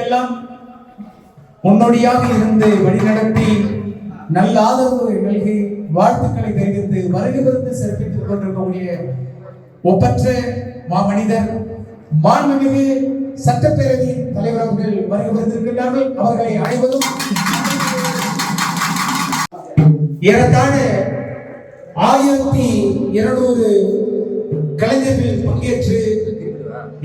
எங்களுக்கெல்லாம் முன்னோடியாக இருந்து வழிநடத்தி நல்ல ஆதரவு நல்கி வாழ்த்துக்களை தெரிவித்து வருகிறது சிறப்பித்துக் கொண்டிருக்கக்கூடிய ஒப்பற்ற மாமனிதர் மாண்புமிகு சட்டப்பேரவை தலைவர் அவர்கள் வருகிறார்கள். அவர்களை அனைவரும் ஏறத்தாழ 1200 கலைஞர்கள் பங்கேற்று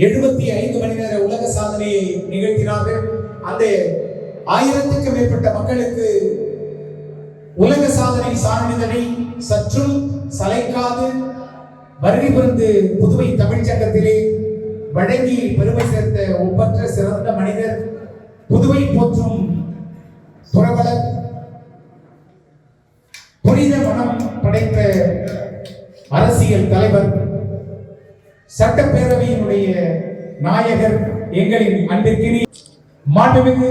75 மணி நேர உலக சாதனையை நிகழ்த்தினார்கள். அந்த 1000க்கும் மேற்பட்ட மக்களுக்கு உலக சாதனை சான்றிதழை சற்றும் சளைக்காது வருகை புரிந்து புதுவை தமிழ்ச்சங்கத்திலே வழங்கி பெருமை சேர்த்த ஒப்பற்ற சிறந்த மனிதர், புதுவை போற்றும் புரவலர், புனித மனம் படைத்த அரசியல் தலைவர், சட்டப்பேரவையினுடைய நாயகர், எங்களின் அன்பிற்கினி மாண்புமிகு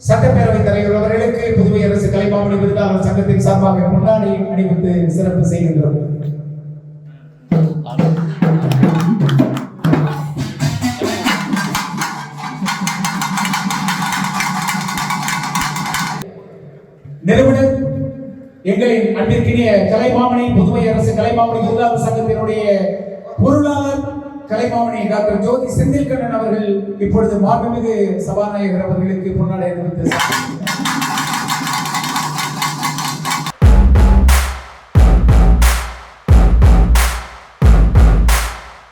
சட்டப்பேரவை தலைவர் அவர்களுக்கு புதுவை அரசு கலைமாமணி விருதாளர் சங்கத்தின் சார்பாக பொன்னாடை அணிவித்து சிறப்பு செய்கின்றோம். நிறுவனர் எங்களின் அன்பிற்கினிய கலைமாமணி புதுவை அரசு கலைமாமணி விருதாளர் சங்கத்தினுடைய பொருளாளர் கலைமாமணி டாக்டர் ஜோதி செந்தில்கண்ணன் அவர்கள் இப்பொழுது மாண்புமிகு சபாநாயகர் அவர்களுக்கு பொன்னாடை அணிவித்து